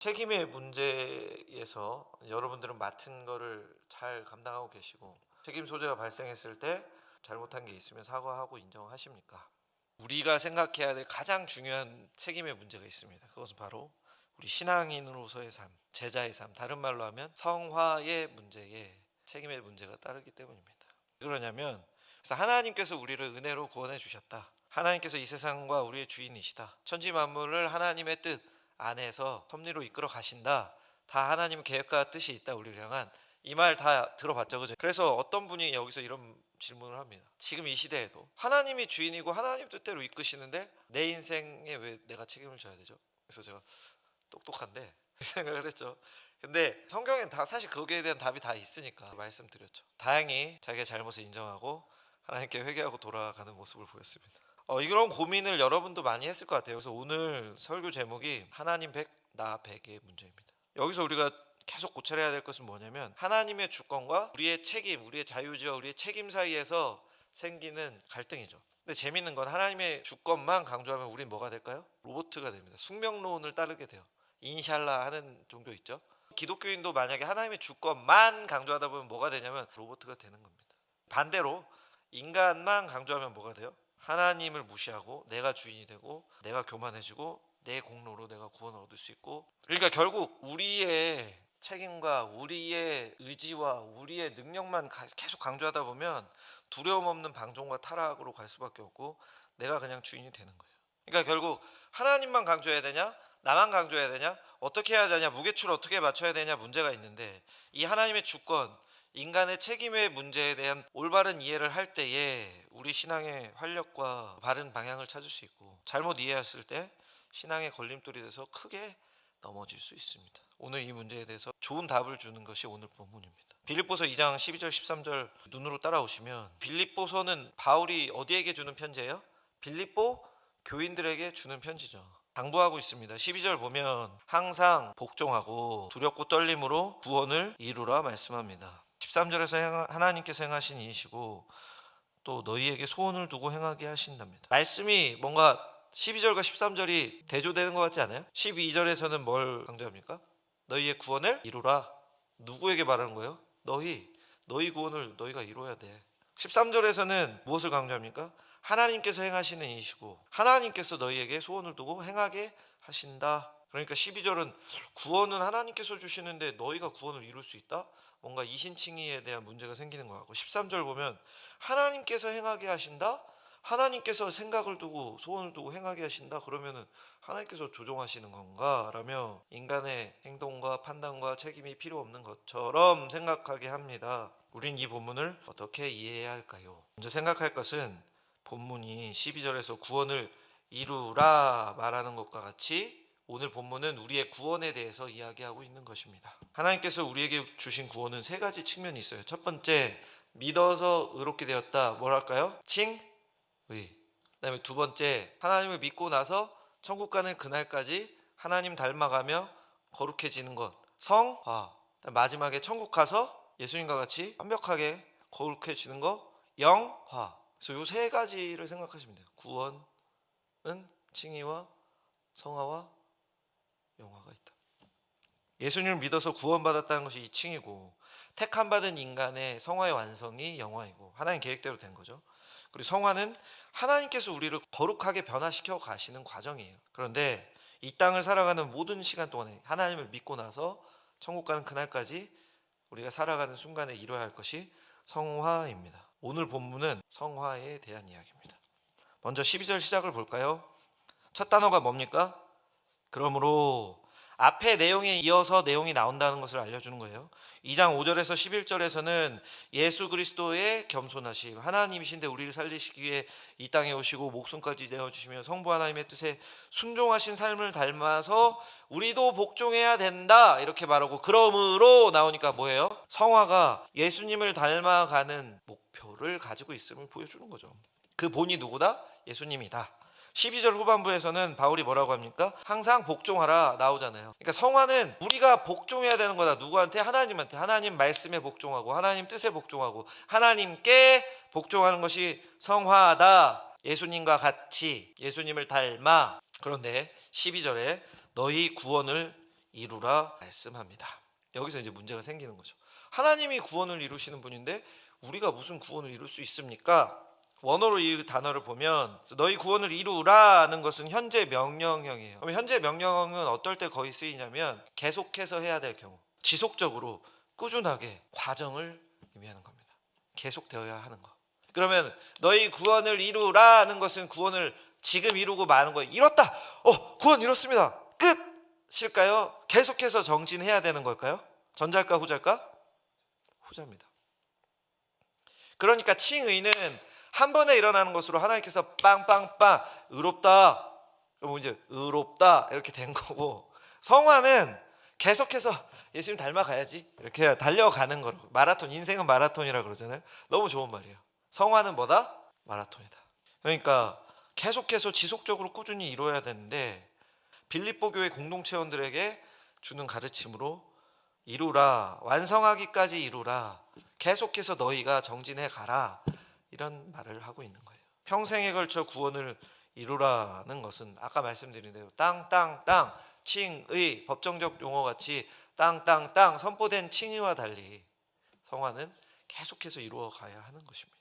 책임의 문제에서 여러분들은 맡은 거를 잘 감당하고 계시고, 책임 소재가 발생했을 때 잘못한 게 있으면 사과하고 인정하십니까? 우리가 생각해야 될 가장 중요한 책임의 문제가 있습니다. 그것은 바로 우리 신앙인으로서의 삶, 제자의 삶, 다른 말로 하면 성화의 문제에 책임의 문제가 따르기 때문입니다. 왜 그러냐면, 그래서 하나님께서 우리를 은혜로 구원해 주셨다. 하나님께서 이 세상과 우리의 주인이시다. 천지 만물을 하나님의 뜻 안에서 섭리로 이끌어 가신다. 다 하나님 계획과 뜻이 있다, 우리를 향한. 이 말 다 들어봤죠, 그죠? 그래서 어떤 분이 여기서 이런 질문을 합니다. 지금 이 시대에도 하나님이 주인이고 하나님 뜻대로 이끄시는데 내 인생에 왜 내가 책임을 져야 되죠? 그래서 제가 똑똑한데 생각을 했죠. 근데 성경엔 다 사실 거기에 대한 답이 다 있으니까 말씀드렸죠. 다행히 자기의 잘못을 인정하고 하나님께 회개하고 돌아가는 모습을 보였습니다. 이런 고민을 여러분도 많이 했을 것 같아요. 그래서 오늘 설교 제목이 하나님 100, 나 100의 문제입니다. 여기서 우리가 계속 고찰해야 될 것은 뭐냐면, 하나님의 주권과 우리의 책임, 우리의 자유지와 우리의 책임 사이에서 생기는 갈등이죠. 근데 재밌는 건 하나님의 주권만 강조하면 우린 뭐가 될까요? 로보트가 됩니다. 숙명론을 따르게 돼요. 인샬라 하는 종교 있죠. 기독교인도 만약에 하나님의 주권만 강조하다 보면 뭐가 되냐면 로보트가 되는 겁니다. 반대로 인간만 강조하면 뭐가 돼요? 하나님을 무시하고 내가 주인이 되고 내가 교만해지고 내 공로로 내가 구원을 얻을 수 있고, 그러니까 결국 우리의 책임과 우리의 의지와 우리의 능력만 계속 강조하다 보면 두려움 없는 방종과 타락으로 갈 수밖에 없고 내가 그냥 주인이 되는 거예요. 그러니까 결국 하나님만 강조해야 되냐, 나만 강조해야 되냐, 어떻게 해야 되냐, 무게추를 어떻게 맞춰야 되냐 문제가 있는데, 이 하나님의 주권, 인간의 책임의 문제에 대한 올바른 이해를 할 때에 우리 신앙의 활력과 바른 방향을 찾을 수 있고, 잘못 이해했을 때 신앙의 걸림돌이 돼서 크게 넘어질 수 있습니다. 오늘 이 문제에 대해서 좋은 답을 주는 것이 오늘 본문입니다. 빌립보서 2장 12절 13절 눈으로 따라오시면, 빌립보서는 바울이 어디에게 주는 편지예요? 빌립보 교인들에게 주는 편지죠. 당부하고 있습니다. 12절 보면 항상 복종하고 두렵고 떨림으로 구원을 이루라 말씀합니다. 13절에서 하나님께서 행하신 일이시고 또 너희에게 소원을 두고 행하게 하신답니다. 말씀이 뭔가 12절과 13절이 대조되는 것 같지 않아요? 12절에서는 뭘 강조합니까? 너희의 구원을 이루라. 누구에게 말하는 거예요? 너희 구원을 너희가 이루어야 돼. 13절에서는 무엇을 강조합니까? 하나님께서 행하시는 일이시고 하나님께서 너희에게 소원을 두고 행하게 하신다. 그러니까 12절은 구원은 하나님께서 주시는데 너희가 구원을 이룰 수 있다? 뭔가 이신칭의에 대한 문제가 생기는 것 같고, 13절 보면 하나님께서 행하게 하신다? 하나님께서 생각을 두고 소원을 두고 행하게 하신다? 그러면은 하나님께서 조종하시는 건가? 라며 인간의 행동과 판단과 책임이 필요 없는 것처럼 생각하게 합니다. 우린 이 본문을 어떻게 이해해야 할까요? 먼저 생각할 것은 본문이 12절에서 구원을 이루라 말하는 것과 같이 오늘 본문은 우리의 구원에 대해서 이야기하고 있는 것입니다. 하나님께서 우리에게 주신 구원은 세 가지 측면이 있어요. 첫 번째, 믿어서 의롭게 되었다. 뭐랄까요? 칭의. 그다음에 두 번째, 하나님을 믿고 나서 천국 가는 그날까지 하나님 닮아가며 거룩해지는 것, 성화. 마지막에 천국 가서 예수님과 같이 완벽하게 거룩해지는 것, 영화. 그래서 이 세 가지를 생각하시면 돼요. 구원은 칭의와 성화와 영화가 있다. 예수님을 믿어서 구원받았다는 것이 이 칭이고, 택함받은 인간의 성화의 완성이 영화이고, 하나님 계획대로 된 거죠. 그리고 성화는 하나님께서 우리를 거룩하게 변화시켜 가시는 과정이에요. 그런데 이 땅을 살아가는 모든 시간 동안에 하나님을 믿고 나서 천국 가는 그날까지 우리가 살아가는 순간에 이루어야 할 것이 성화입니다. 오늘 본문은 성화에 대한 이야기입니다. 먼저 12절 시작을 볼까요? 첫 단어가 뭡니까? 그러므로. 앞에 내용에 이어서 내용이 나온다는 것을 알려주는 거예요. 2장 5절에서 11절에서는 예수 그리스도의 겸손하심, 하나님이신데 우리를 살리시기 위해 이 땅에 오시고 목숨까지 내어주시며 성부 하나님의 뜻에 순종하신 삶을 닮아서 우리도 복종해야 된다 이렇게 말하고, 그러므로 나오니까 뭐예요? 성화가 예수님을 닮아가는 목표를 가지고 있음을 보여주는 거죠. 그 본이 누구다? 예수님이다. 12절 후반부에서는 바울이 뭐라고 합니까? 항상 복종하라 나오잖아요. 그러니까 성화는 우리가 복종해야 되는 거다. 누구한테? 하나님한테. 하나님 말씀에 복종하고 하나님 뜻에 복종하고 하나님께 복종하는 것이 성화다. 예수님과 같이 예수님을 닮아. 그런데 12절에 너희 구원을 이루라 말씀합니다. 여기서 이제 문제가 생기는 거죠. 하나님이 구원을 이루시는 분인데 우리가 무슨 구원을 이룰 수 있습니까? 원어로 이 단어를 보면 너희 구원을 이루라는 것은 현재 명령형이에요. 그럼 현재 명령형은 어떨 때 거의 쓰이냐면 계속해서 해야 될 경우, 지속적으로 꾸준하게 과정을 의미하는 겁니다. 계속되어야 하는 거. 그러면 너희 구원을 이루라는 것은 구원을 지금 이루고 마는 거예요. 이뤘다. 구원 이뤘습니다. 끝일까요? 계속해서 정진해야 되는 걸까요? 전자일까 후자일까? 후자입니다. 그러니까 칭의는 한 번에 일어나는 것으로 하나님께서 빵빵빵 의롭다, 그럼 이제 의롭다 이렇게 된 거고, 성화는 계속해서 예수님 닮아가야지 이렇게 달려가는 거로, 마라톤, 인생은 마라톤이라 그러잖아요. 너무 좋은 말이에요. 성화는 뭐다? 마라톤이다. 그러니까 계속해서 지속적으로 꾸준히 이루어야 되는데 빌립보 교회 공동체원들에게 주는 가르침으로 이루라, 완성하기까지 이루라, 계속해서 너희가 정진해 가라, 이런 말을 하고 있는 거예요. 평생에 걸쳐 구원을 이루라는 것은 아까 말씀드린 대로 땅땅땅 칭의, 법정적 용어같이 땅땅땅 선포된 칭의와 달리 성화는 계속해서 이루어 가야 하는 것입니다.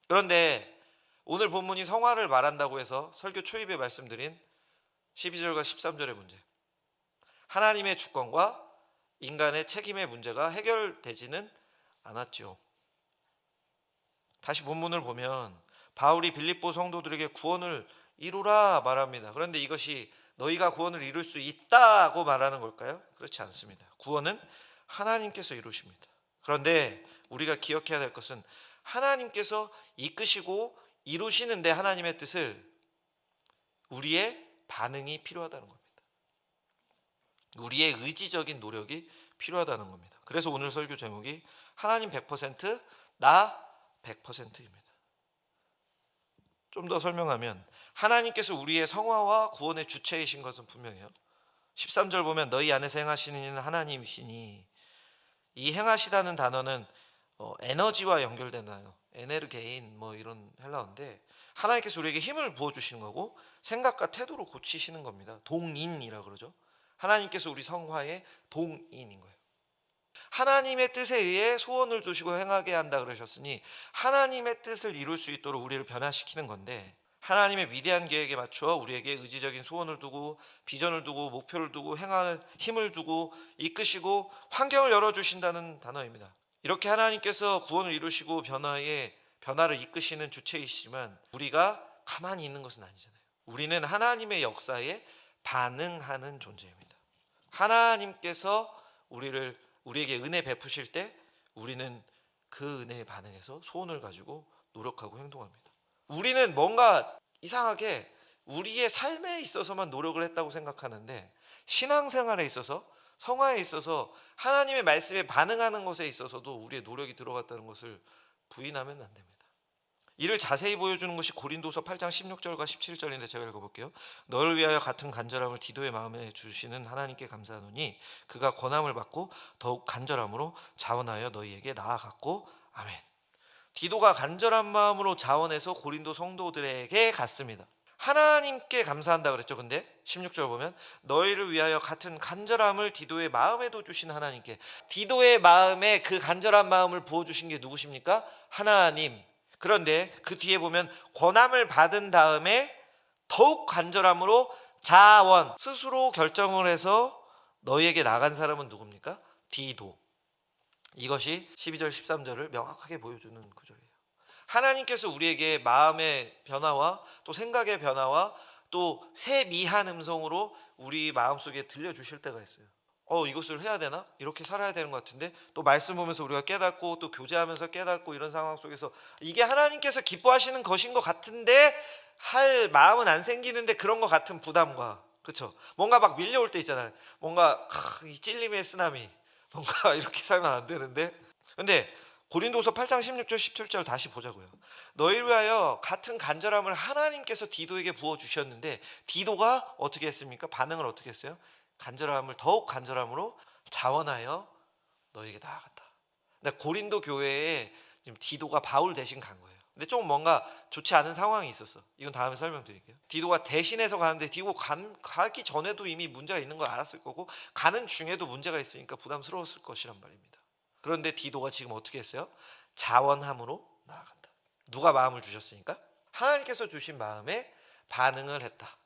그런데 오늘 본문이 성화를 말한다고 해서 설교 초입에 말씀드린 12절과 13절의 문제, 하나님의 주권과 인간의 책임의 문제가 해결되지는 않았죠. 다시 본문을 보면 바울이 빌립보 성도들에게 구원을 이루라 말합니다. 그런데 이것이 너희가 구원을 이룰 수 있다고 말하는 걸까요? 그렇지 않습니다. 구원은 하나님께서 이루십니다. 그런데 우리가 기억해야 될 것은 하나님께서 이끄시고 이루시는데 하나님의 뜻을 우리의 반응이 필요하다는 겁니다. 우리의 의지적인 노력이 필요하다는 겁니다. 그래서 오늘 설교 제목이 하나님 100%, 나 100%입니다. 좀 더 설명하면 하나님께서 우리의 성화와 구원의 주체이신 것은 분명해요. 13절 보면 너희 안에서 행하시는 이는 하나님이시니, 이 행하시다는 단어는 에너지와 연결된 단어, 에네르게인 이런 헬라어인데 하나님께서 우리에게 힘을 부어주시는 거고 생각과 태도를 고치시는 겁니다. 동인이라 그러죠. 하나님께서 우리 성화의 동인인 거예요. 하나님의 뜻에 의해 소원을 주시고 행하게 한다 그러셨으니 하나님의 뜻을 이룰 수 있도록 우리를 변화시키는 건데, 하나님의 위대한 계획에 맞추어 우리에게 의지적인 소원을 두고 비전을 두고 목표를 두고 행할 힘을 두고 이끄시고 환경을 열어주신다는 단어입니다. 이렇게 하나님께서 구원을 이루시고 변화를 이끄시는 주체이시지만 우리가 가만히 있는 것은 아니잖아요. 우리는 하나님의 역사에 반응하는 존재입니다. 하나님께서 우리에게 은혜 베푸실 때 우리는 그 은혜에 반응해서 소원을 가지고 노력하고 행동합니다. 우리는 뭔가 이상하게 우리의 삶에 있어서만 노력을 했다고 생각하는데 신앙생활에 있어서, 성화에 있어서, 하나님의 말씀에 반응하는 것에 있어서도 우리의 노력이 들어갔다는 것을 부인하면 안 됩니다. 이를 자세히 보여주는 것이 고린도서 8장 16절과 17절인데 제가 읽어볼게요. 너를 위하여 같은 간절함을 디도의 마음에 주시는 하나님께 감사하노니 그가 권함을 받고 더욱 간절함으로 자원하여 너희에게 나아갔고. 아멘. 디도가 간절한 마음으로 자원해서 고린도 성도들에게 갔습니다. 하나님께 감사한다 그랬죠. 근데 16절 보면 너희를 위하여 같은 간절함을 디도의 마음에도 주신 하나님께, 디도의 마음에 그 간절한 마음을 부어주신 게 누구십니까? 하나님. 그런데 그 뒤에 보면 권함을 받은 다음에 더욱 간절함으로 자원, 스스로 결정을 해서 너희에게 나간 사람은 누굽니까? 디도. 이것이 12절 13절을 명확하게 보여주는 구절이에요. 하나님께서 우리에게 마음의 변화와 또 생각의 변화와 또 새 미한 음성으로 우리 마음속에 들려주실 때가 있어요. 이것을 해야 되나? 이렇게 살아야 되는 것 같은데, 또 말씀 보면서 우리가 깨닫고 또 교제하면서 깨닫고 이런 상황 속에서 이게 하나님께서 기뻐하시는 것인 것 같은데 할 마음은 안 생기는데 그런 것 같은 부담과, 그렇죠? 뭔가 막 밀려올 때 있잖아요. 뭔가 이 찔림의 쓰나미, 뭔가 이렇게 살면 안 되는데. 근데 고린도서 8장 16절 17절 다시 보자고요. 너희를 위하여 같은 간절함을 하나님께서 디도에게 부어주셨는데 디도가 어떻게 했습니까? 반응을 어떻게 했어요? 간절함을 더욱 간절함으로 자원하여 너희에게 나아갔다. 근데 고린도 교회에 지금 디도가 바울 대신 간 거예요. 근데 좀 뭔가 좋지 않은 상황이 있었어. 이건 다음에 설명드릴게요. 디도가 대신해서 가는데 가기 전에도 이미 문제가 있는 걸 알았을 거고 가는 중에도 문제가 있으니까 부담스러웠을 것이란 말입니다. 그런데 디도가 지금 어떻게 했어요? 자원함으로 나아간다. 누가 마음을 주셨으니까? 하나님께서 주신 마음에 반응을 했다.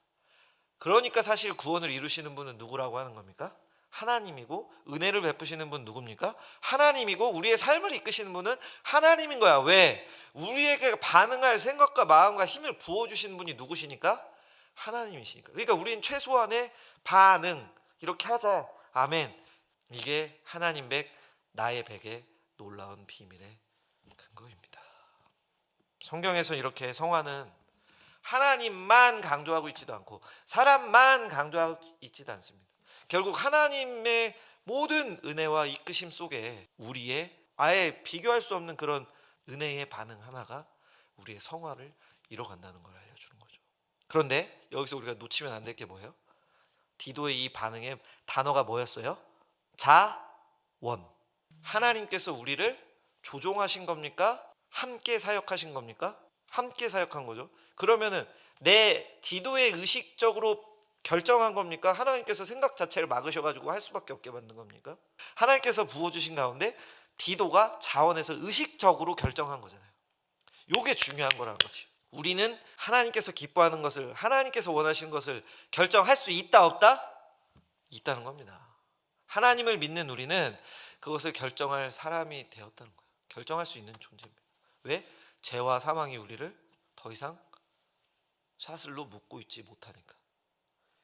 그러니까 사실 구원을 이루시는 분은 누구라고 하는 겁니까? 하나님이고 은혜를 베푸시는 분 누굽니까? 하나님이고 우리의 삶을 이끄시는 분은 하나님인 거야. 왜? 우리에게 반응할 생각과 마음과 힘을 부어주시는 분이 누구시니까? 하나님이시니까. 그러니까 우리는 최소한의 반응 이렇게 하자. 아멘. 이게 하나님 백 나의 백의 놀라운 비밀의 근거입니다. 성경에서 이렇게 성화는 하나님만 강조하고 있지도 않고 사람만 강조하고 있지도 않습니다. 결국 하나님의 모든 은혜와 이끄심 속에 우리의 아예 비교할 수 없는 그런 은혜의 반응 하나가 우리의 성화를 이뤄간다는 걸 알려주는 거죠. 그런데 여기서 우리가 놓치면 안 될 게 뭐예요? 디도의 이 반응의 단어가 뭐였어요? 자원. 하나님께서 우리를 조종하신 겁니까? 함께 사역하신 겁니까? 함께 사역한 거죠. 그러면은 내 디도의 의식적으로 결정한 겁니까? 하나님께서 생각 자체를 막으셔가지고 할 수밖에 없게 만든 겁니까? 하나님께서 부어주신 가운데 디도가 자원에서 의식적으로 결정한 거잖아요. 이게 중요한 거라는 거지. 우리는 하나님께서 기뻐하는 것을, 하나님께서 원하시는 것을 결정할 수 있다 없다? 있다는 겁니다. 하나님을 믿는 우리는 그것을 결정할 사람이 되었다는 거예요. 결정할 수 있는 존재입니다. 왜? 죄와 사망이 우리를 더 이상 사슬로 묶고 있지 못하니까.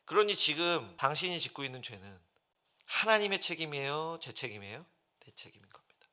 그러니 지금 당신이 짓고 있는 죄는 하나님의 책임이에요? 제 책임이에요? 내 책임인 겁니다.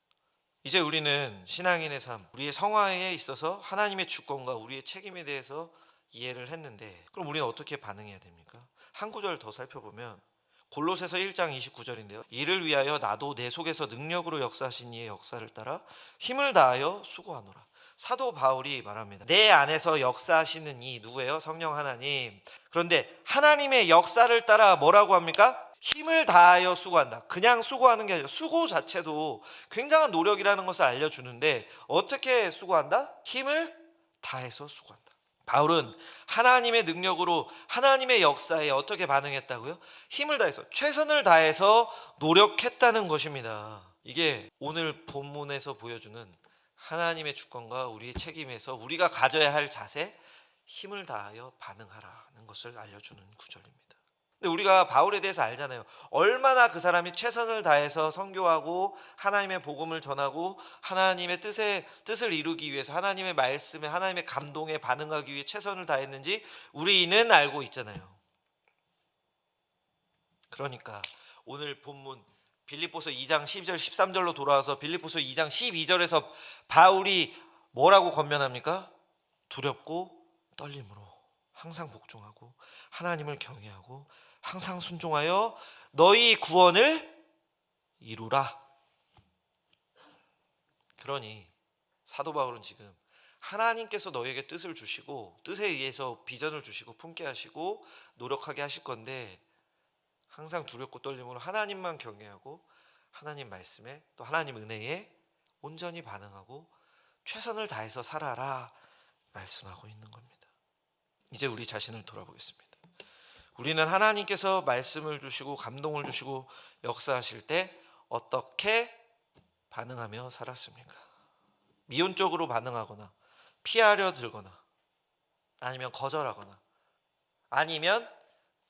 이제 우리는 신앙인의 삶, 우리의 성화에 있어서 하나님의 주권과 우리의 책임에 대해서 이해를 했는데 그럼 우리는 어떻게 반응해야 됩니까? 한 구절 더 살펴보면 골로새서 1장 29절인데요. 이를 위하여 나도 내 속에서 능력으로 역사하신 이의 역사를 따라 힘을 다하여 수고하노라. 사도 바울이 말합니다. 내 안에서 역사하시는 이 누구예요? 성령 하나님. 그런데 하나님의 역사를 따라 뭐라고 합니까? 힘을 다하여 수고한다. 그냥 수고하는 게 아니라 수고 자체도 굉장한 노력이라는 것을 알려주는데 어떻게 수고한다? 힘을 다해서 수고한다. 바울은 하나님의 능력으로 하나님의 역사에 어떻게 반응했다고요? 힘을 다해서 최선을 다해서 노력했다는 것입니다. 이게 오늘 본문에서 보여주는 하나님의 주권과 우리의 책임에서 우리가 가져야 할 자세, 힘을 다하여 반응하라는 것을 알려주는 구절입니다. 근데 우리가 바울에 대해서 알잖아요. 얼마나 그 사람이 최선을 다해서 선교하고 하나님의 복음을 전하고 하나님의 뜻을 이루기 위해서 하나님의 말씀에 하나님의 감동에 반응하기 위해 최선을 다했는지 우리는 알고 있잖아요. 그러니까 오늘 본문 빌립보서 2장 12절 13절로 돌아와서 빌립보서 2장 12절에서 바울이 뭐라고 권면합니까? 두렵고 떨림으로 항상 복종하고 하나님을 경외하고 항상 순종하여 너희 구원을 이루라. 그러니 사도 바울은 지금 하나님께서 너에게 뜻을 주시고 뜻에 의해서 비전을 주시고 품게 하시고 노력하게 하실 건데 항상 두렵고 떨림으로 하나님만 경외하고 하나님 말씀에 또 하나님 은혜에 온전히 반응하고 최선을 다해서 살아라 말씀하고 있는 겁니다. 이제 우리 자신을 돌아보겠습니다. 우리는 하나님께서 말씀을 주시고 감동을 주시고 역사하실 때 어떻게 반응하며 살았습니까? 미온적으로 반응하거나 피하려 들거나 아니면 거절하거나 아니면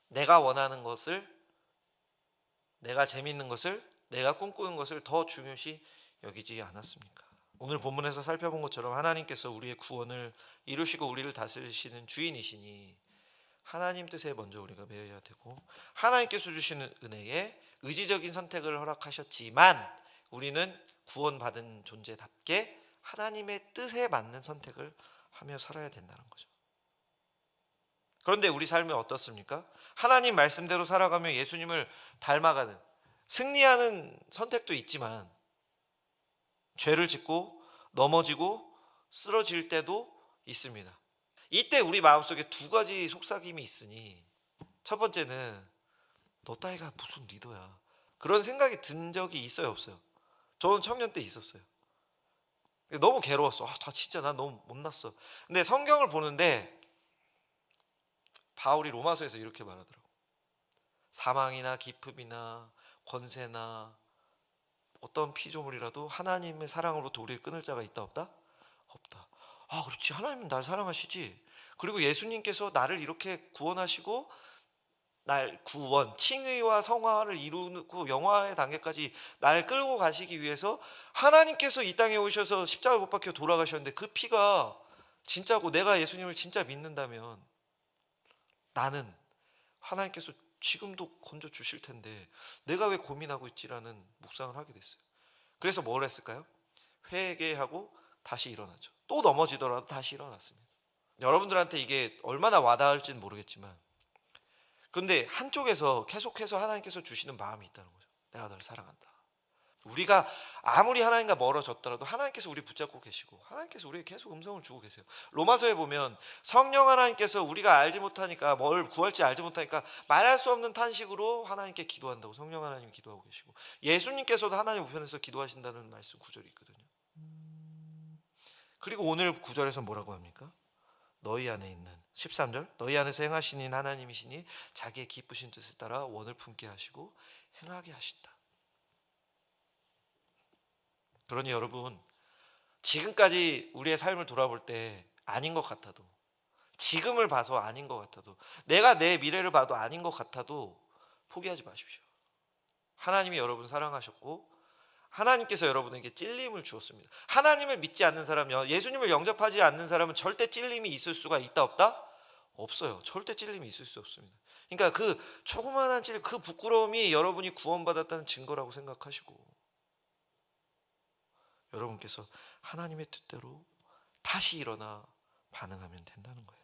내가 원하는 것을 내가 재밌는 것을 내가 꿈꾸는 것을 더 중요시 여기지 않았습니까? 오늘 본문에서 살펴본 것처럼 하나님께서 우리의 구원을 이루시고 우리를 다스리시는 주인이시니 하나님 뜻에 먼저 우리가 매여야 되고 하나님께서 주시는 은혜에 의지적인 선택을 허락하셨지만 우리는 구원받은 존재답게 하나님의 뜻에 맞는 선택을 하며 살아야 된다는 거죠. 그런데 우리 삶이 어떻습니까? 하나님 말씀대로 살아가며 예수님을 닮아가는 승리하는 선택도 있지만 죄를 짓고 넘어지고 쓰러질 때도 있습니다. 이때 우리 마음속에 두 가지 속삭임이 있으니 첫 번째는 너 따위가 무슨 리더야 그런 생각이 든 적이 있어요 없어요? 저는 청년 때 있었어요. 너무 괴로웠어. 다 진짜 난 너무 못났어. 근데 성경을 보는데 바울이 로마서에서 이렇게 말하더라고. 사망이나 기쁨이나 권세나 어떤 피조물이라도 하나님의 사랑으로부터 우리를 끊을 자가 있다 없다? 없다. 아, 그렇지. 하나님은 날 사랑하시지. 그리고 예수님께서 나를 이렇게 구원하시고 날 구원, 칭의와 성화를 이루고 영화의 단계까지 나를 끌고 가시기 위해서 하나님께서 이 땅에 오셔서 십자가 못 박혀 돌아가셨는데 그 피가 진짜고 내가 예수님을 진짜 믿는다면 나는 하나님께서 지금도 건져 주실 텐데 내가 왜 고민하고 있지라는 묵상을 하게 됐어요. 그래서 뭘 했을까요? 회개하고 다시 일어나죠. 또 넘어지더라도 다시 일어났습니다. 여러분들한테 이게 얼마나 와닿을지는 모르겠지만 근데 한쪽에서 계속해서 하나님께서 주시는 마음이 있다는 거죠. 내가 너를 사랑한다. 우리가 아무리 하나님과 멀어졌더라도 하나님께서 우리 붙잡고 계시고 하나님께서 우리에게 계속 음성을 주고 계세요. 로마서에 보면 성령 하나님께서 우리가 알지 못하니까 뭘 구할지 알지 못하니까 말할 수 없는 탄식으로 하나님께 기도한다고 성령 하나님이 기도하고 계시고 예수님께서도 하나님 우편에서 기도하신다는 말씀 구절이 있거든요. 그리고 오늘 구절에서 뭐라고 합니까? 너희 안에 있는 13절 너희 안에서 행하시는 하나님이시니 자기의 기쁘신 뜻에 따라 원을 품게 하시고 행하게 하신다. 그러니 여러분 지금까지 우리의 삶을 돌아볼 때 아닌 것 같아도 지금을 봐서 아닌 것 같아도 내가 내 미래를 봐도 아닌 것 같아도 포기하지 마십시오. 하나님이 여러분 사랑하셨고 하나님께서 여러분에게 찔림을 주었습니다. 하나님을 믿지 않는 사람요 예수님을 영접하지 않는 사람은 절대 찔림이 있을 수가 있다 없다? 없어요. 절대 찔림이 있을 수 없습니다. 그러니까 그 조그마한 찔림 그 부끄러움이 여러분이 구원받았다는 증거라고 생각하시고 여러분께서 하나님의 뜻대로 다시 일어나 반응하면 된다는 거예요.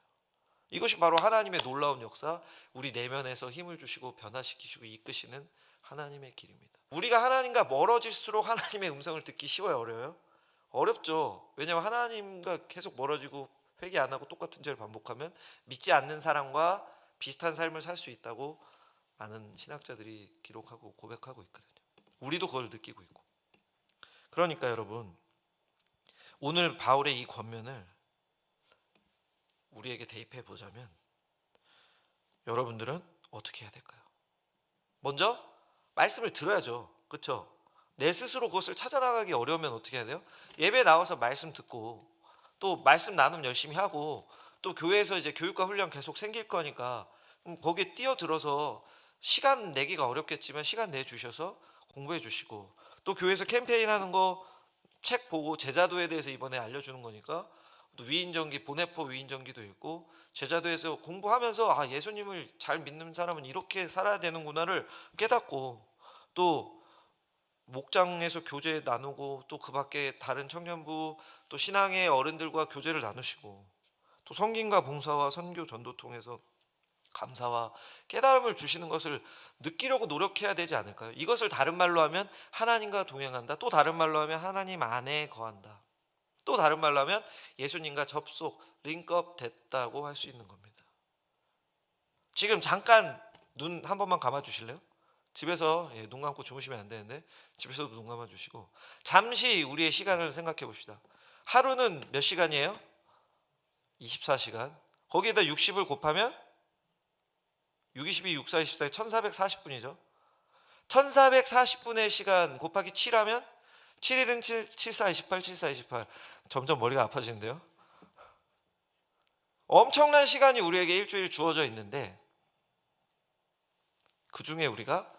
이것이 바로 하나님의 놀라운 역사, 우리 내면에서 힘을 주시고 변화시키시고 이끄시는 하나님의 길입니다. 우리가 하나님과 멀어질수록 하나님의 음성을 듣기 쉬워요, 어려워요? 어렵죠. 왜냐하면 하나님과 계속 멀어지고 회개 안 하고 똑같은 죄를 반복하면 믿지 않는 사람과 비슷한 삶을 살 수 있다고 많은 신학자들이 기록하고 고백하고 있거든요. 우리도 그걸 느끼고 있고. 그러니까 여러분 오늘 바울의 이 권면을 우리에게 대입해 보자면 여러분들은 어떻게 해야 될까요? 먼저 말씀을 들어야죠. 그렇죠? 내 스스로 그것을 찾아나가기 어려우면 어떻게 해야 돼요? 예배 나와서 말씀 듣고 또 말씀 나눔 열심히 하고 또 교회에서 이제 교육과 훈련 계속 생길 거니까 거기에 뛰어들어서 시간 내기가 어렵겠지만 시간 내주셔서 공부해 주시고 또 교회에서 캠페인 하는 거 책 보고 제자도에 대해서 이번에 알려주는 거니까 또 위인전기 보네포 위인전기도 있고 제자도에서 공부하면서 아 예수님을 잘 믿는 사람은 이렇게 살아야 되는구나를 깨닫고 또 목장에서 교제 나누고 또 그 밖에 다른 청년부 또 신앙의 어른들과 교제를 나누시고 또 성김과 봉사와 선교 전도 통해서 감사와 깨달음을 주시는 것을 느끼려고 노력해야 되지 않을까요? 이것을 다른 말로 하면 하나님과 동행한다. 또 다른 말로 하면 하나님 안에 거한다. 또 다른 말로 하면 예수님과 접속, 링크업 됐다고 할 수 있는 겁니다. 지금 잠깐 눈 한 번만 감아 주실래요? 집에서 눈 감고 주무시면 안 되는데 집에서도 눈 감아 주시고 잠시 우리의 시간을 생각해 봅시다. 하루는 몇 시간이에요? 24시간. 거기에다 60을 곱하면 6, 22, 6, 4, 24, 1440분이죠. 1440분의 시간 곱하기 7하면 7일은 7, 7, 4, 28, 7, 4, 28. 점점 머리가 아파지는데요. 엄청난 시간이 우리에게 일주일에 주어져 있는데 그 중에 우리가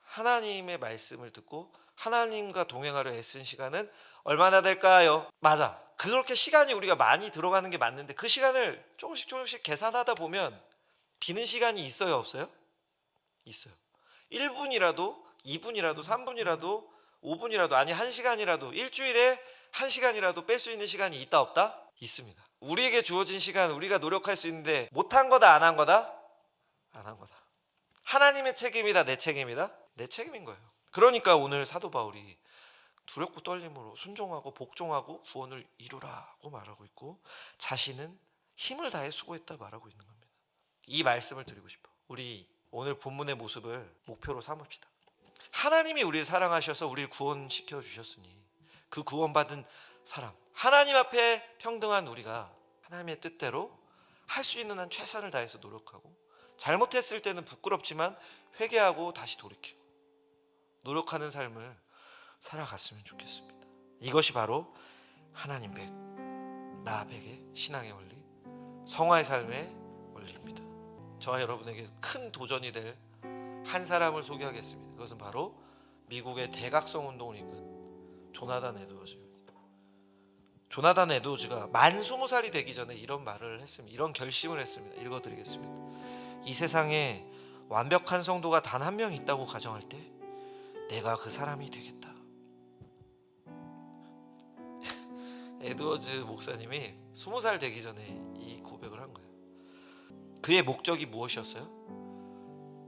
하나님의 말씀을 듣고 하나님과 동행하려 애쓴 시간은 얼마나 될까요? 맞아. 그렇게 시간이 우리가 많이 들어가는 게 맞는데 그 시간을 조금씩 계산하다 보면 비는 시간이 있어요, 없어요? 있어요. 1분이라도 2분이라도 3분이라도 5분이라도 아니 1시간이라도 일주일에 1시간이라도 뺄 수 있는 시간이 있다 없다? 있습니다. 우리에게 주어진 시간 우리가 노력할 수 있는데 못한 거다 안 한 거다? 안 한 거다. 하나님의 책임이다 내 책임이다? 내 책임인 거예요. 그러니까 오늘 사도 바울이 두렵고 떨림으로 순종하고 복종하고 구원을 이루라고 말하고 있고 자신은 힘을 다해 수고했다 말하고 있는 겁니다. 이 말씀을 드리고 싶어. 우리 오늘 본문의 모습을 목표로 삼읍시다. 하나님이 우리를 사랑하셔서 우리를 구원시켜 주셨으니 그 구원받은 사람, 하나님 앞에 평등한 우리가 하나님의 뜻대로 할 수 있는 한 최선을 다해서 노력하고, 잘못했을 때는 부끄럽지만 회개하고 다시 돌이키고 노력하는 삶을 살아갔으면 좋겠습니다. 이것이 바로 하나님 백, 나 백의 신앙의 원리, 성화의 삶의 원리입니다. 저와 여러분에게 큰 도전이 될 한 사람을 소개하겠습니다. 그것은 바로 미국의 대각성 운동을 이끈 조나단 에드워즈입니다. 조나단 에드워즈가 만 20살이 되기 전에 이런 말을 했습니다. 이런 결심을 했습니다. 읽어드리겠습니다. 이 세상에 완벽한 성도가 단 한 명 있다고 가정할 때 내가 그 사람이 되겠다. 에드워즈 목사님이 20살 되기 전에 이 고백을 한 거예요. 그의 목적이 무엇이었어요?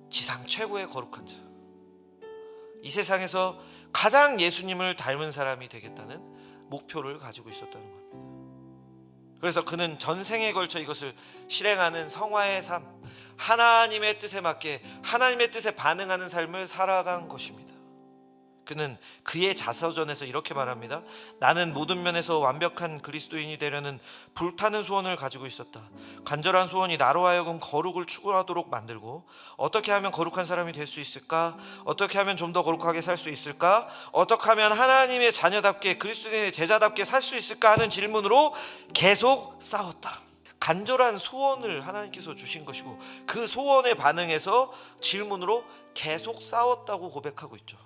지상 최고의 거룩한 자, 이 세상에서 가장 예수님을 닮은 사람이 되겠다는 목표를 가지고 있었다는 겁니다. 그래서 그는 전생에 걸쳐 이것을 실행하는 성화의 삶, 하나님의 뜻에 맞게 하나님의 뜻에 반응하는 삶을 살아간 것입니다. 그는 그의 자서전에서 이렇게 말합니다. 나는 모든 면에서 완벽한 그리스도인이 되려는 불타는 소원을 가지고 있었다. 간절한 소원이 나로 하여금 거룩을 추구하도록 만들고, 어떻게 하면 거룩한 사람이 될 수 있을까? 어떻게 하면 좀 더 거룩하게 살 수 있을까? 어떻게 하면 하나님의 자녀답게 그리스도인의 제자답게 살 수 있을까 하는 질문으로 계속 싸웠다. 간절한 소원을 하나님께서 주신 것이고, 그 소원에 반응해서 질문으로 계속 싸웠다고 고백하고 있죠.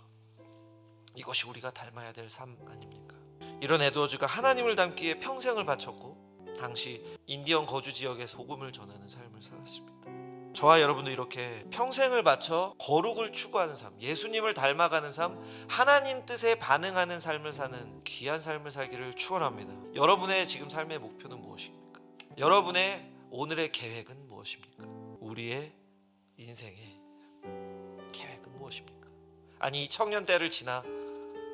이것이 우리가 닮아야 될 삶 아닙니까? 이런 에드워즈가 하나님을 닮기에 평생을 바쳤고, 당시 인디언 거주 지역에서 복음을 전하는 삶을 살았습니다. 저와 여러분도 이렇게 평생을 바쳐 거룩을 추구하는 삶, 예수님을 닮아가는 삶, 하나님 뜻에 반응하는 삶을 사는 귀한 삶을 살기를 축원합니다. 여러분의 지금 삶의 목표는 무엇입니까? 여러분의 오늘의 계획은 무엇입니까? 우리의 인생의 계획은 무엇입니까? 아니, 이 청년 때를 지나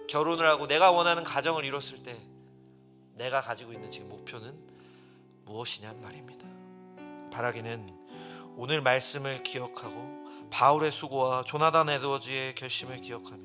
결혼을 하고 내가 원하는 가정을 이뤘을 때 내가 가지고 있는 지금 목표는 무엇이냔 말입니다. 바라기는 오늘 말씀을 기억하고 바울의 수고와 조나단 에드워즈의 결심을 기억하며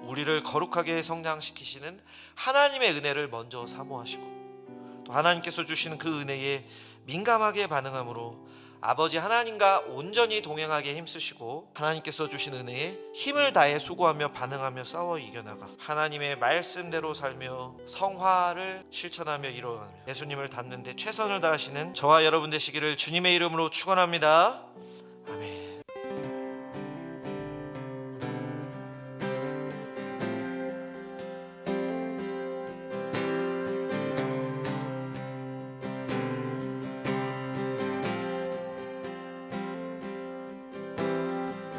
우리를 거룩하게 성장시키시는 하나님의 은혜를 먼저 사모하시고, 또 하나님께서 주시는 그 은혜에 민감하게 반응함으로 아버지 하나님과 온전히 동행하게 힘쓰시고, 하나님께서 주신 은혜에 힘을 다해 수고하며 반응하며 싸워 이겨나가 하나님의 말씀대로 살며 성화를 실천하며 이루어가며 예수님을 닮는 데 최선을 다하시는 저와 여러분 되시기를 주님의 이름으로 축원합니다. 아멘.